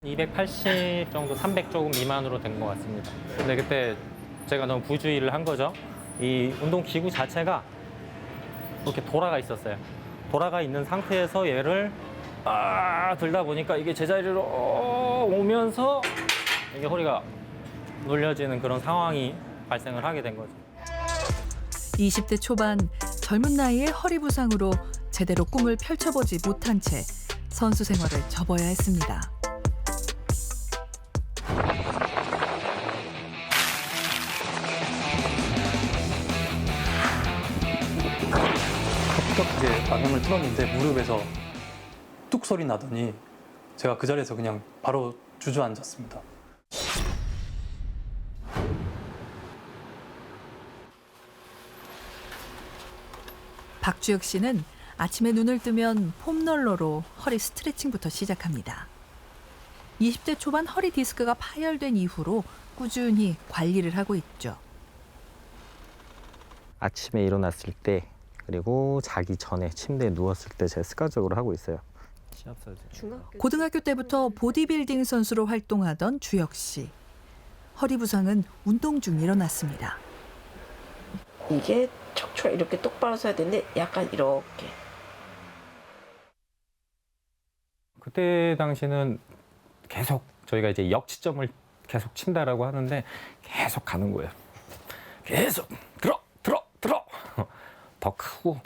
280 정도, 300 조금 미만으로 된 것 같습니다. 근데 그때 제가 너무 부주의를 한 거죠. 이 운동 기구 자체가 이렇게 돌아가 있었어요. 돌아가 있는 상태에서 얘를 들다 보니까 이게 제자리로 오면서 이게 허리가 눌려지는 그런 상황이 발생을 하게 된 거죠. 20대 초반 젊은 나이에 허리 부상으로 제대로 꿈을 펼쳐보지 못한 채 선수 생활을 접어야 했습니다. 급격하게 방향을 틀었는데 무릎에서 뚝 소리 나더니 제가 그 자리에서 그냥 바로 주저앉았습니다. 박주혁 씨는 아침에 눈을 뜨면 폼롤러로 허리 스트레칭부터 시작합니다. 20대 초반 허리 디스크가 파열된 이후로 꾸준히 관리를 하고 있죠. 아침에 일어났을 때 그리고 자기 전에 침대에 누웠을 때 제가 습관적으로 하고 있어요. 고등학교 때부터 보디빌딩 선수로 활동하던 주혁 씨. 허리 부상은 운동 중 일어났습니다. 이게 척추가 이렇게 똑바로 서야 되는데 약간 이렇게. 그때 당시는 계속 저희가 이제 역치점을 계속 친다라고 하는데 계속 가는 거예요. 계속 들어 더 크고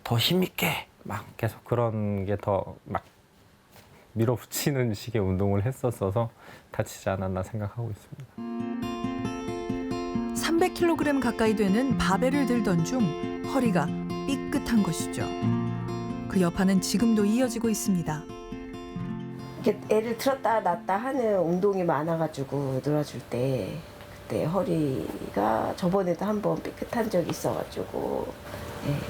더 힘있게 막 계속 그런 게 더 막 밀어붙이는 식의 운동을 했었어서 다치지 않았나 생각하고 있습니다. 300kg 가까이 되는 바벨을 들던 중 허리가 삐끗한 것이죠. 그 여파는 지금도 이어지고 있습니다. 이렇게 애를 들었다 놨다 하는 운동이 많아가지고 놀아줄 때 그때 허리가 저번에도 한번 삐끗한 적이 있어가지고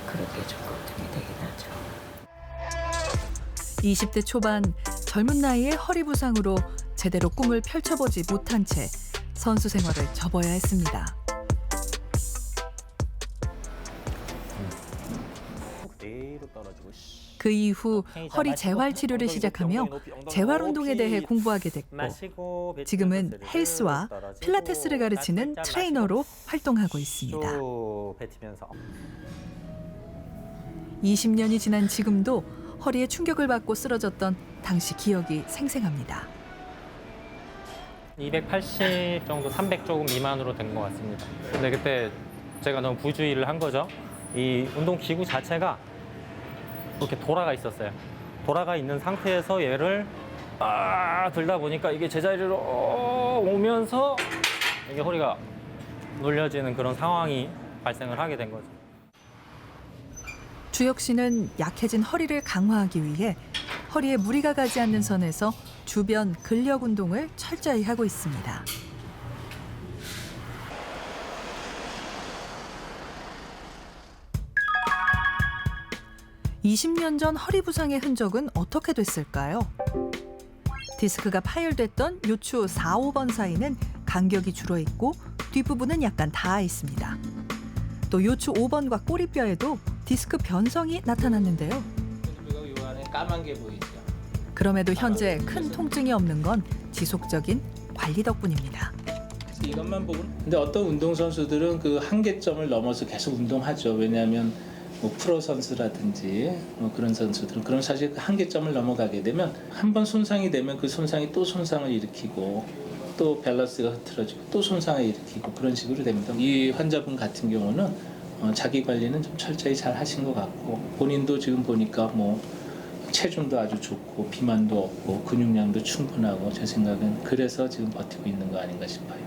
그렇게 좀 걱정이 되긴 하죠. 20대 초반 젊은 나이에 허리 부상으로 제대로 꿈을 펼쳐보지 못한 채 선수 생활을 접어야 했습니다. 그 이후 허리 재활 치료를 시작하며 재활 운동에 대해 공부하게 됐고 지금은 헬스와 필라테스를 가르치는 트레이너로 활동하고 있습니다. 20년이 지난 지금도 허리에 충격을 받고 쓰러졌던 당시 기억이 생생합니다. 280 정도, 300 조금 미만으로 된 것 같습니다. 근데 그때 제가 너무 부주의를 한 거죠. 이 운동 기구 자체가 이렇게 돌아가 있었어요. 돌아가 있는 상태에서 얘를 들다 보니까 이게 제자리로 오면서 이게 허리가 눌려지는 그런 상황이 발생을 하게 된 거죠. 주혁 씨는 약해진 허리를 강화하기 위해 허리에 무리가 가지 않는 선에서 주변 근력 운동을 철저히 하고 있습니다. (20년) 전 허리 부상의 흔적은 어떻게 됐을까요? 디스크가 파열됐던 요추 4, 5번 사이는 간격이 줄어 있고 뒷부분은 약간 닿아 있습니다. 또 요추 5번과 꼬리뼈에도 디스크 변성이 나타났는데요. 요 안에 까만 게 보이죠? 그럼에도 현재 큰 통증이 없는 건 지속적인 관리 덕분입니다. 이것만 보고. 근데 어떤 운동 선수들은 그 한계점을 넘어서 계속 운동하죠. 왜냐하면 뭐 프로 선수라든지 뭐 그런 선수들은 그런 사실 그 한계점을 넘어가게 되면 한 번 손상이 되면 그 손상이 또 손상을 일으키고 또 밸런스가 흐트러지고 또 손상을 일으키고 그런 식으로 됩니다. 이 환자분 같은 경우는 자기 관리는 좀 철저히 잘 하신 것 같고 본인도 지금 보니까 뭐 체중도 아주 좋고 비만도 없고 근육량도 충분하고 제 생각은 그래서 지금 버티고 있는 거 아닌가 싶어요.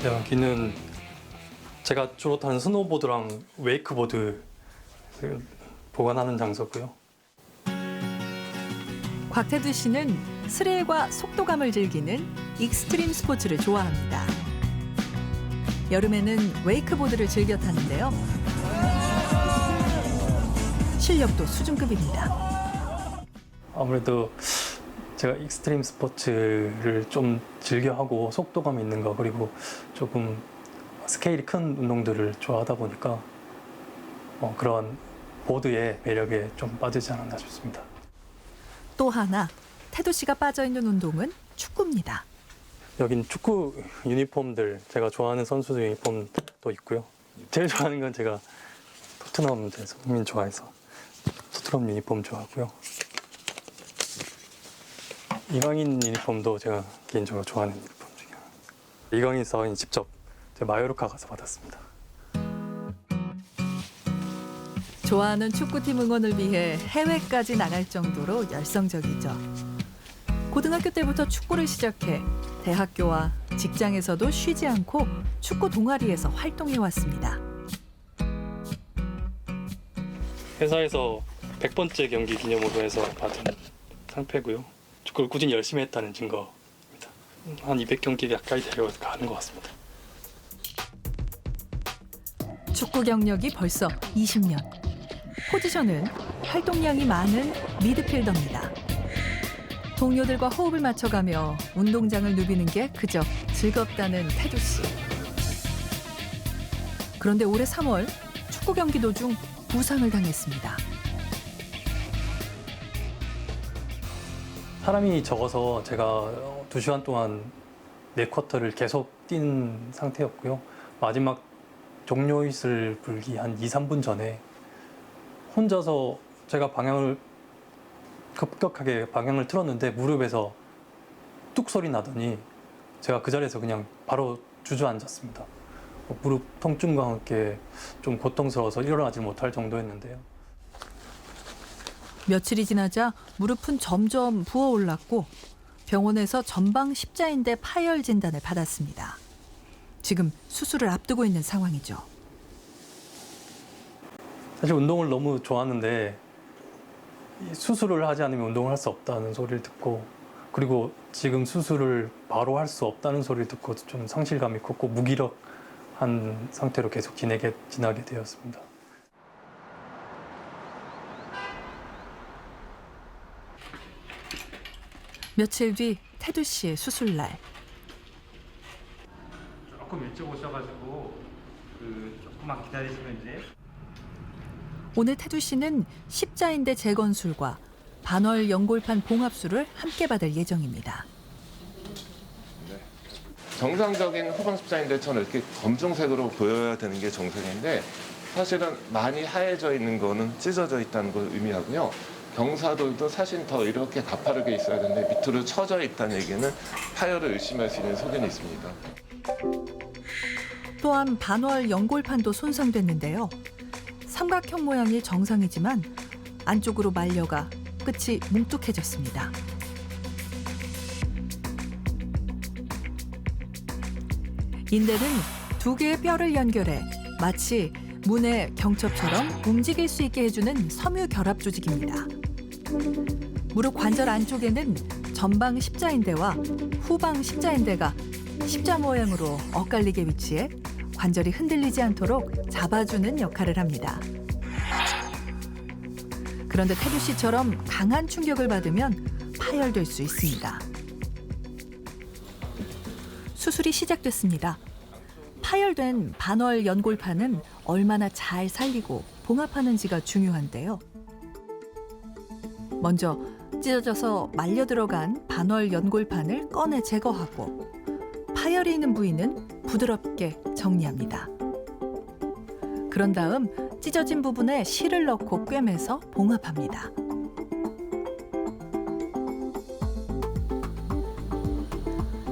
여기는 제가 주로 타는 스노보드랑 웨이크보드 보관하는 장소고요. 곽태두 씨는 스릴과 속도감을 즐기는 익스트림 스포츠를 좋아합니다. 여름에는 웨이크보드를 즐겨 타는데요. 실력도 수준급입니다. 아무래도 제가 익스트림 스포츠를 좀 즐겨하고 속도감 있는 거 그리고 조금 스케일이 큰 운동들을 좋아하다 보니까 그런 보드의 매력에 좀 빠지지 않았나 싶습니다. 또 하나 태두 씨가 빠져있는 운동은 축구입니다. 여긴 축구 유니폼들, 제가 좋아하는 선수 유니폼도 있고요. 제일 좋아하는 건 제가 토트넘 손흥민 좋아해서 토트넘 유니폼 좋아하고요. 이강인 유니폼도 제가 개인적으로 좋아하는 유니폼 중에 하나. 이강인 사인이 직접 제가 마요르카 가서 받았습니다. 좋아하는 축구팀 응원을 위해 해외까지 나갈 정도로 열성적이죠. 고등학교 때부터 축구를 시작해 대학교와 직장에서도 쉬지 않고 축구 동아리에서 활동해 왔습니다. 회사에서 100번째 경기 기념으로 해서 받은 상패고요. 축구를 꾸준히 열심히 했다는 증거입니다. 한 200경기 가까이 데려가는 것 같습니다. 축구 경력이 벌써 20년. 포지션은 활동량이 많은 미드필더입니다. 동료들과 호흡을 맞춰가며 운동장을 누비는 게 그저 즐겁다는 태두 씨. 그런데 올해 3월 축구 경기 도중 부상을 당했습니다. 사람이 적어서 제가 2시간 동안 4쿼터를 계속 뛴 상태였고요. 마지막 종료 휘슬 불기 한 2, 3분 전에 혼자서 제가 급격하게 방향을 틀었는데 무릎에서 뚝 소리 나더니 제가 그 자리에서 그냥 바로 주저앉았습니다. 무릎 통증과 함께 좀 고통스러워서 일어나지 못할 정도였는데요. 며칠이 지나자 무릎은 점점 부어올랐고 병원에서 전방 십자인대 파열 진단을 받았습니다. 지금 수술을 앞두고 있는 상황이죠. 사실 운동을 너무 좋아하는데 수술을 하지 않으면 운동을 할 수 없다는 소리를 듣고 그리고 지금 수술을 바로 할 수 없다는 소리를 듣고 좀 상실감이 컸고 무기력한 상태로 계속 지나게 되었습니다. 며칠 뒤 태두 씨의 수술날. 조금 일찍 오셔가지고 조금만 기다리시면 이제. 오늘 태두 씨는 십자인대 재건술과 반월 연골판 봉합술을 함께 받을 예정입니다. 정상적인 후방 십자인대처럼 이렇게 검정색으로 보여야 되는 게 정상인데 사실은 많이 하얘져 있는 거는 찢어져 있다는 걸 의미하고요. 경사들도 사실 더 이렇게 가파르게 있어야 되는데 밑으로 처져 있다는 얘기는 파열을 의심할 수 있는 소견이 있습니다. 또한 반월 연골판도 손상됐는데요. 삼각형 모양이 정상이지만 안쪽으로 말려가 끝이 뭉툭해졌습니다. 인대는 두 개의 뼈를 연결해 마치 문의 경첩처럼 움직일 수 있게 해주는 섬유 결합 조직입니다. 무릎 관절 안쪽에는 전방 십자인대와 후방 십자인대가 십자 모양으로 엇갈리게 위치해 관절이 흔들리지 않도록 잡아주는 역할을 합니다. 그런데 태두 씨처럼 강한 충격을 받으면 파열될 수 있습니다. 수술이 시작됐습니다. 파열된 반월 연골판은 얼마나 잘 살리고 봉합하는지가 중요한데요. 먼저 찢어져서 말려 들어간 반월 연골판을 꺼내 제거하고 파열이 있는 부위는 부드럽게 정리합니다. 그런 다음 찢어진 부분에 실을 넣고 꿰매서 봉합합니다.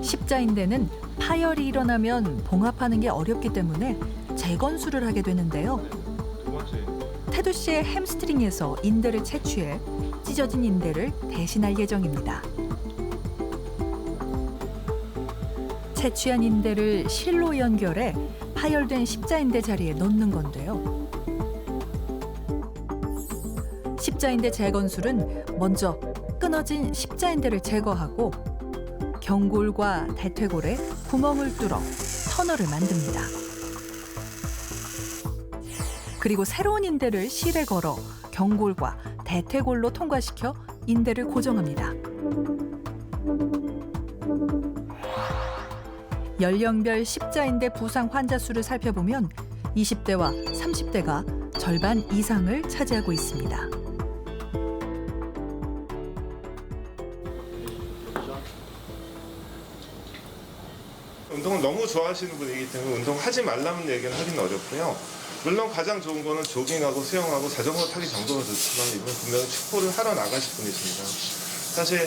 십자인대는 파열이 일어나면 봉합하는 게 어렵기 때문에 재건술을 하게 되는데요. 태두 씨의 햄스트링에서 인대를 채취해 찢어진 인대를 대신할 예정입니다. 채취한 인대를 실로 연결해 파열된 십자인대 자리에 넣는 건데요. 십자인대 재건술은 먼저 끊어진 십자인대를 제거하고 경골과 대퇴골에 구멍을 뚫어 터널을 만듭니다. 그리고 새로운 인대를 실에 걸어 경골과 대퇴골로 통과시켜 인대를 고정합니다. 연령별 십자인대 부상 환자 수를 살펴보면 20대와 30대가 절반 이상을 차지하고 있습니다. 운동을 너무 좋아하시는 분이기 때문에 운동하지 말라는 얘기는 하기는 어렵고요. 물론 가장 좋은 거는 조깅하고 수영하고 자전거 타기 정도는 좋지만 이분 분명히 축구를 하러 나가실 분이십니다. 사실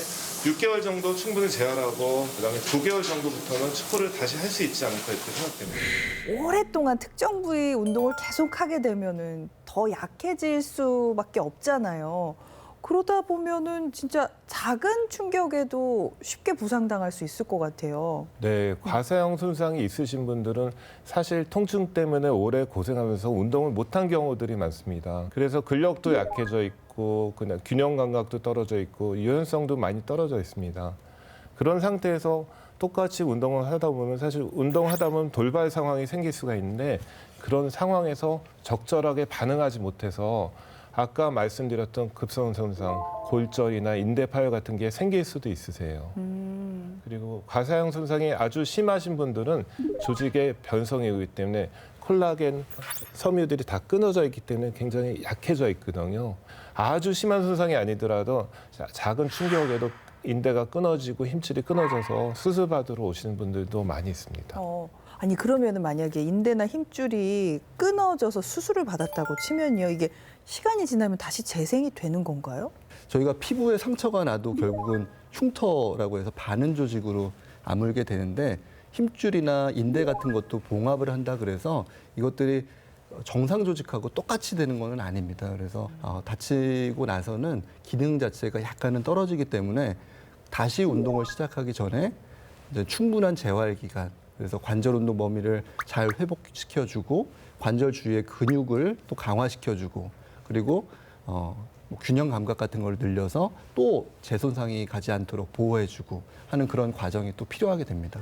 6개월 정도 충분히 재활하고 그다음에 9개월 정도부터는 축구를 다시 할 수 있지 않을까 이렇게 생각됩니다. 오랫동안 특정 부위 운동을 계속 하게 되면은 더 약해질 수밖에 없잖아요. 그러다 보면은 진짜 작은 충격에도 쉽게 부상당할 수 있을 것 같아요. 네, 과사형 손상이 있으신 분들은 사실 통증 때문에 오래 고생하면서 운동을 못한 경우들이 많습니다. 그래서 근력도 약해져 있고 그냥 균형 감각도 떨어져 있고 유연성도 많이 떨어져 있습니다. 그런 상태에서 똑같이 운동을 하다 보면 사실 운동하다 보면 돌발 상황이 생길 수가 있는데 그런 상황에서 적절하게 반응하지 못해서 아까 말씀드렸던 급성 손상, 골절이나 인대 파열 같은 게 생길 수도 있으세요. 그리고 과사형 손상이 아주 심하신 분들은 조직의 변성이 오기 때문에 콜라겐 섬유들이 다 끊어져 있기 때문에 굉장히 약해져 있거든요. 아주 심한 손상이 아니더라도 작은 충격에도 인대가 끊어지고 힘줄이 끊어져서 수술받으러 오시는 분들도 많이 있습니다. 아니 그러면은 만약에 인대나 힘줄이 끊어져서 수술을 받았다고 치면요, 이게 시간이 지나면 다시 재생이 되는 건가요? 저희가 피부에 상처가 나도 결국은 흉터라고 해서 반응 조직으로 아물게 되는데 힘줄이나 인대 같은 것도 봉합을 한다 그래서 이것들이 정상 조직하고 똑같이 되는 건 아닙니다. 그래서 다치고 나서는 기능 자체가 약간은 떨어지기 때문에 다시 운동을 시작하기 전에 이제 충분한 재활 기간, 그래서 관절 운동 범위를 잘 회복시켜주고 관절 주위의 근육을 또 강화시켜주고 그리고 균형 감각 같은 걸 늘려서 또 재손상이 가지 않도록 보호해주고 하는 그런 과정이 또 필요하게 됩니다.